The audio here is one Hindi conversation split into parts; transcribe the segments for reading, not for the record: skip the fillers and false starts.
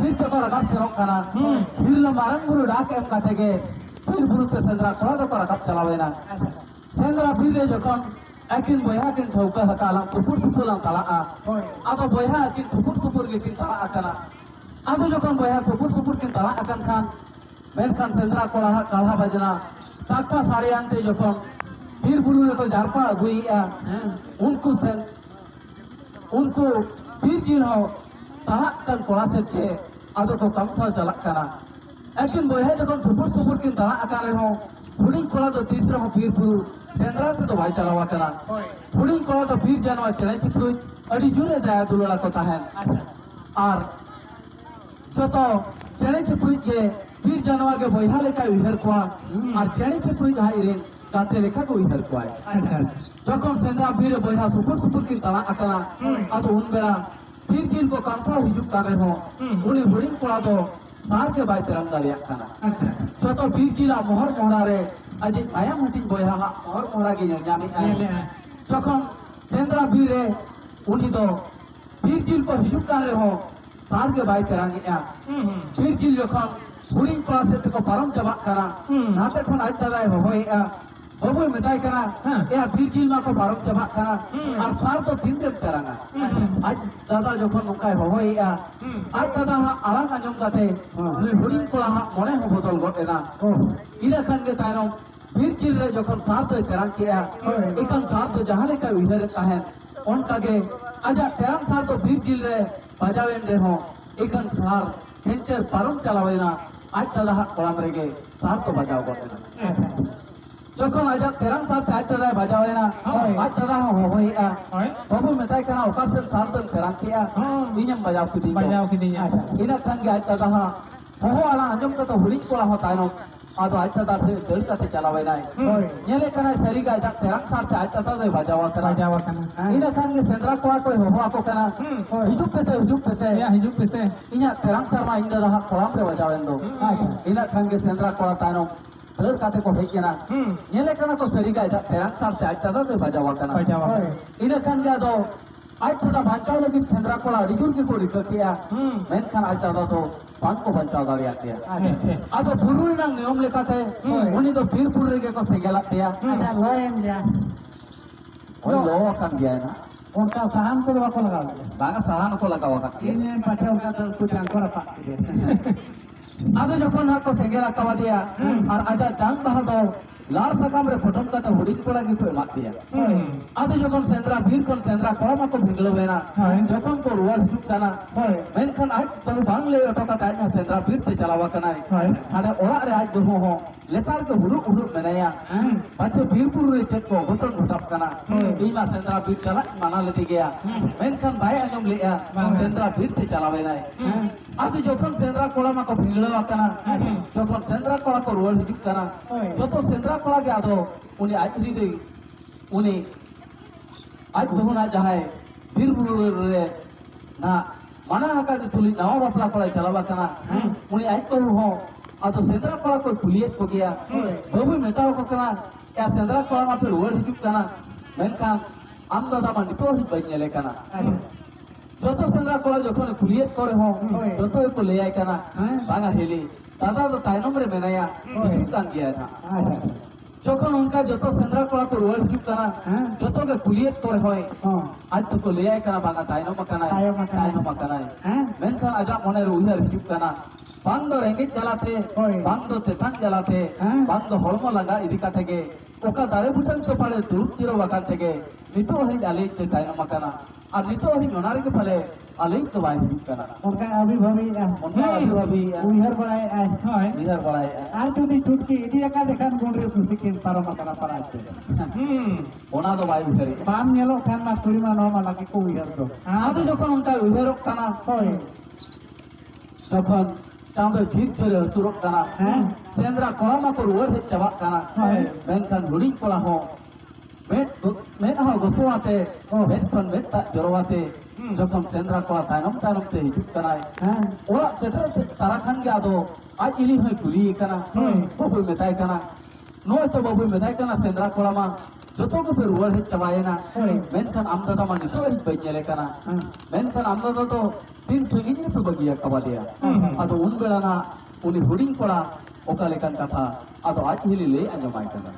फिर तो रकाब से रोकना फिर लो मारंग बुरु डाक एम काटे के फिर बुरु पे सेंद्रा कोड़ा तो रकाब चलावेना सेंद्रा फिर ले जोकन akin boyha akin thauka hakalang supur supulang talaa atau boyha akin supur ke kin talaa akana ado jokon boyha supur kin talaa akan khan menkan sendra kolah kalha bajana sakpa sari ante jokon bir bulu ko jarpa aguiya unku bir jil ho talaa kan kola setke ado ko kamsa jalak kana akin boyha jokon supur kin talaa akan reho huding kola do tisra ho bir bulu Shendra तो भाई चलावा करा हुडिंग को तो फिर जानवा चले चिपलु अड़ी जुरे दया दुलड़ा को ताहन और जो तो चले चिपलु के फिर जानवा के बोइहा लेका उहर को और चले चिपलु हाई रे काते लेका को उहर को अच्छा जखन सेंद्रा फिर बोइहा सुपुर की तला अकना अतो उन बेला फिर किन को कांसा हिजुक करे हो उनी हुडिंग को तो सार के बाय तिरंगा लिया कना अच्छा जो तो फिर किला मोहर मोहरा रे अजी आया मुटिंग बोया हा और मोड़ा की जामी आया जखन सेंद्रा बीरे उनी तो फिर जिल को हिजुक कर रहे हो सार के बाई करांगे या फिर जिल जखन हुडिंग क्लास से को परम चबा करा नाते खन आज दादा हो या बबुई मेताई करा या फिर जिल मा को परम चबा करा और सार तो तीन टेम करांगा आज दादा जखन नुकाय हो या आज दादा हा आलांग आंजम काते हुडिंग क्ला हा मने हो बदल गोटेना इना खान के तायनो फिर किल रे जखन सार तो करांग किया इकन सार तो जहां लेका उधर ताहन उनका के आजा तेरंग सार तो फिर किल रे बजावेन रे हो इकन सार हेंचर परम चलावेना आज दादा हा कोलाम रेगे सार तो बजाव गोटेना जखन आजा तेरंग सार ते आज दादा बजावेना आज दादा हो होइया बाबू मेताई कना ओकासन सार तो करांग किया इनम बजाव किदी इना खान के आज दादा हा हो आला अंजम का तो हुडिंग कोला हो तायनो आदो आज दादा से दल काते चलावेना नेले कना सरी का आज तेरंग सार ते आज दादा दे बजावा कना इना खान के सेंद्रा कोला कोई हो आको कना हिजुक पेसे या हिजुक पेसे इना तेरंग सार मा इंदा हा कोलाम रे बजावेन दो इना खान के सेंद्रा कोला तायनो दल काते को हेकेना नेले कना को सरी का आज तेरंग सार ते आज दादा दे बजावा कना इना खान के आदो आज दादा बांचाव लगी सेंद्रा कोला रिजुर के को रिक किया मेन खान आज दादा तो पांच को बचाव दाड़िया किया आदो बुरुई नंग नियम लेकाते उनी तो फिर पुरे के को सेगेला किया लोएम दिया ओय लो अकन गया ना उनका सहान को बाको लगा बागा सहान को लगावा का इने पाछे उनका तो कुछ अंकुर पा आदो जखन हा को सेगेला कवा दिया और आजा चांद बहा दो लार सकाम रे फोटम का तो हुडिंग कोला की तो एमा दिया आदो जखन सेंद्रा फिर कोन सेंद्रा कोला मा को भिंगलवेना जखन को रुवा हिजुक काना मेनखान आज तो बांगले ऑटो का ताय सेंद्रा फिर ते चलावा कना हाडे ओरा रे आज दो हो लेतार के हुडु मेनाया पाछे बीरपुर रे चेक को घटन घटप कना इमा सेंद्रा फिर चला माना लेती गया मेनखान बाय आजम लिया सेंद्रा फिर ते चलावेना आदो जखन सेंद्रा कोला मा को भिंगलवा कना जखन सेंद्रा कोला को रुवा हिजुक कना तो सेंद्रा कोला के आदो उनी आज री उनी आज दोना जहाय बीरपुर रे ना माना हका तुली नवा बापला कोला चलावा कना उनी आज को हो आदो सेंद्रा कोला को पुलियत को गया बाबू मेताव को कना या सेंद्रा कोला मा फिर वर्ड हिजुक कना मेनखान आम दादा मा नितो हि बन्नेले कना जतो सेंद्रा कोला जखन पुलियत करे हो जतो को ले आय कना बागा हेली दादा तो तायनम रे मेनाया हिजुक कान गया था जखन उनका जतो सेंद्रा कोला को रुवाल हिजुक कना जतो के पुलियत करे होय आज तो को ले आय कना बागा तायनम कना मेनखान आजा मने रे उहर हिजुक कना बांग दो रेंगेज जलाते बांग दो तेतांग जलाते बांग दो हलमो लगा इदी काते के ओका दारे बुटल तो पाले दुरुप तिरो वकान तेगे नितो हरि आले ते तायनम कना और नितो हरि ओनारे के फले आले तो बाय हिजुक कना उनका अभिभावी उहर बड़ाय आर तुदी छुटकी इदी एका देखान गोंडरे पुसिकिन पारमा कना पराते ओना दो बाय उहरे बाम नेलो खान मा तुरिमा नो मा लागी को उहर दो आदो जखन उनका उहरक कना होय जखन चांदो झीक जोरे हसुरक कना सेंद्रा कोला मा को रुवर हे चबा कना मेनखान हुडिंग कोला हो मेट हा गोसवाते मेट खन मेट ता जरवाते जखन सेंद्रा कोला तायनम ते हिजुक कना ओरा सेटर ते ताराखान के आदो आज इली होय कुली कना बाबू मेताय कना नो तो बाबू मेताय कना सेंद्रा कोला मा जतो को फिर रुवर हे चबायना मेनखान आम दादा मा नितो हि बन्नेले कना मेनखान आम दादा तो तीन संगीत पे बगिया कबादिया अदो उन बेला ना उनी हुडिंग कोड़ा ओका लेकन कथा अदो आज हिली ले अंजमाय कना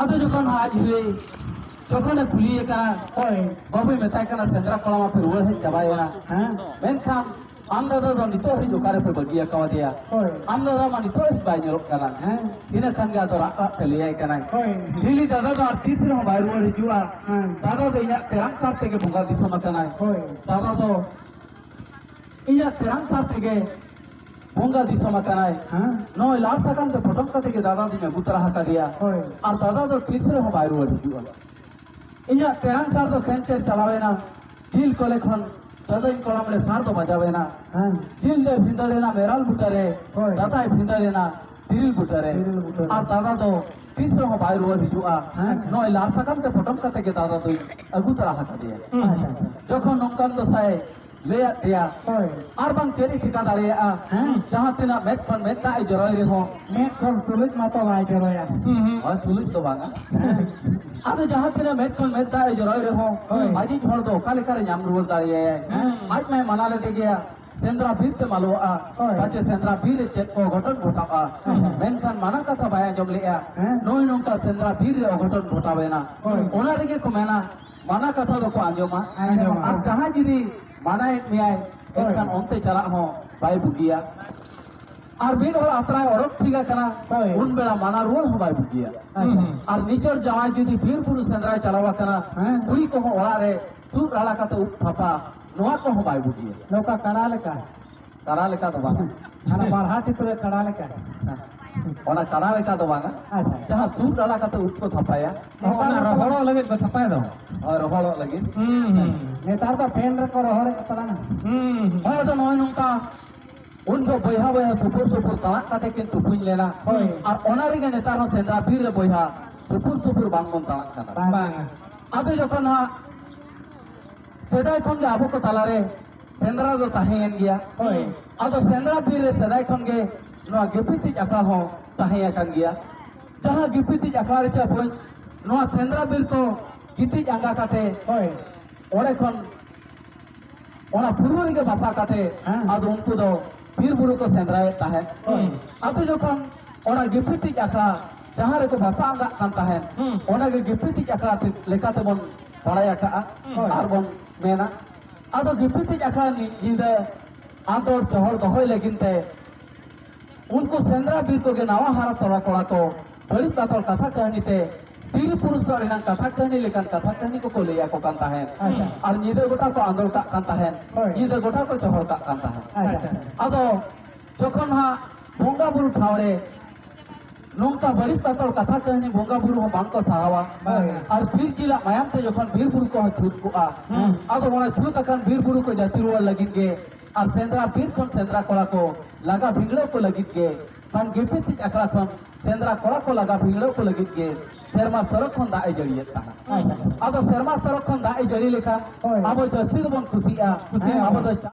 अदो जखन आज हुए जखन कुलिए कना ओय बाबू मेताय कना सेंद्रा कोलामा पे रुआ है जबायना हां मेनखान आम दादा दो नितो ही जोकारे पे बगिया कवा दिया ओय आम दादा मा नितो ही बाय ᱧᱮᱞᱚᱜ कना हां इना खान गा तो राका पे लियाय कना ओय दिली दादा दो आर तीसरे हो बाय रुआ हिजुआ हां दादा दो इना तेरांग साल तेगे बुंगा दिसोम कना ओय दादा दो इना तेरांग साल तेगे बुंगा दिसोम कना हां नो लाल सकाम ते पटम कते के दादा दी में गुतरा हका दिया ओय और दादा दो तीसरे हो बाय रुआ हिजुआ इना तेरांग साल दो खेंचर चलावेना झील कोले खन दादा इन कोला मले सार दो बजावेना हां झील दे भिंदलेना मेराल बुटारे दादा भिंदलेना तिरिल बुटारे और दादा दो तीसरे हो बाय रुआ हिजुआ नो लाल सकाम ते पटम कते के दादा दो अगुतरा हका दिया जखन नोंकान दो साय लेया दिया और बांग चेरी ठिका दाड़िया जहां तिना मेट खन मेट दाय जरय रे हो मेट खन सुलुज मातो बाय जरया और सुलुज तो बांगा आदे जहां तिना मेट खन मेट दाय जरय रे हो आजी हर दो काले करे नाम रुवर दाड़िया आज मैं मना लेते गया सेंद्रा बीर ते मालोआ पाचे सेंद्रा बीर चेत को घटन घटावा मेनखान माना कथा बाय जम लेया नोय नोंका सेंद्रा बीर रे घटन घटावेना ओना रेगे को मेना माना कथा दो को आंजोमा और जहां जिदी माना एक मियाय एनखान ओनते चला हो बाय बुगिया और बिन और अतराय औरत ठीका कना उन बेला माना रुवर हो बाय बुगिया और निचर जवान जुदी बीर पुरु सेंद्राय चलावा कना कुड़ी को हो ओड़ा रे सूप राला काते उप थापा नोआ को हो बाय बुगिया नौका कड़ा लेका तो बांगा खाना बारहाटी तो कड़ा लेका ओना कड़ा लेका तो बांगा जहां सूप राला काते उप को थापाया ओना रहोड़ो लगे को थापाय दो और रहोड़ो लगे नेतार तो फैन रे को रहोड़े तलाना और तो नोय नुंका उन जो बयहा बयहा सुपुर सुपुर तलाक काटे किन तुपुñ लेना Hoi. और ओना रेगे नेतार हो सेंद्रा बीर रे बयहा सुपुर सुपुर बांगबon तलाक kana Bang. आदो जखन हा सेदाय खन गे आबो को तालारे सेंद्रा दो ताहेन गया Hoi. आदो सेंद्रा बीर रे सेदाय खन गे नोआ गिपिति आका हो ताहे आकान गया जहां गिपिति आका रे चा बोन नोआ सेंद्रा बीर को गिति आंगा काटे Hoi. ओरे खन ओना पूर्व रे भाषा काटे हाँ। आदो उनको दो बीर बुरु को सेंद्राए ताहे Hoi. आदो जखन ओना गिपिति आका जहां रे को भाषा आंगा कान ताहे ओना गे गिपिति आका लेकाते बन पढ़ाया का आर बन मेना आदो गिपिति आका निंदा आंदोर चहर दोहय लेगिनते उनको सेंद्रा बीर को गे नावा हारा तोड़ा कोड़ा को बड़ी पातल कथा कहनी ते बीर पुरुष रेना कथा कहनी लेकिन कथा कहनी को लेया को कांता है अच्छा। और नीदे गोटा को आंदोल का कांता है ओय। नीदे गोटा को चहर का कांता है अच्छा, अच्छा। आदो जखन हा बोंगा बुरु ठावरे नोंका बड़ी पातल कथा कहनी बोंगा बुरु हो बांग को साहवा बांग। और बीर जिला मायाम ते जखन बीर बुरु को छूट को आ आदो ओना छूट अकन बीर बुरु को जाति रुआ लगिन गे और सेंद्रा बीर खन सेंद्रा कोड़ा को लगा भिंगड़ो को लगिन गे पान गेपिति अकड़ा खन सेंद्रा कोड़ा को लगा भिंगड़ो को लगिन गे सेरमा सरक खन दाए जड़ियत ता अच्छा। आदो सेरमा सरक खन दाए जड़ी लेखा ओय। आबो जसीद बन खुशिया खुशिया। आबो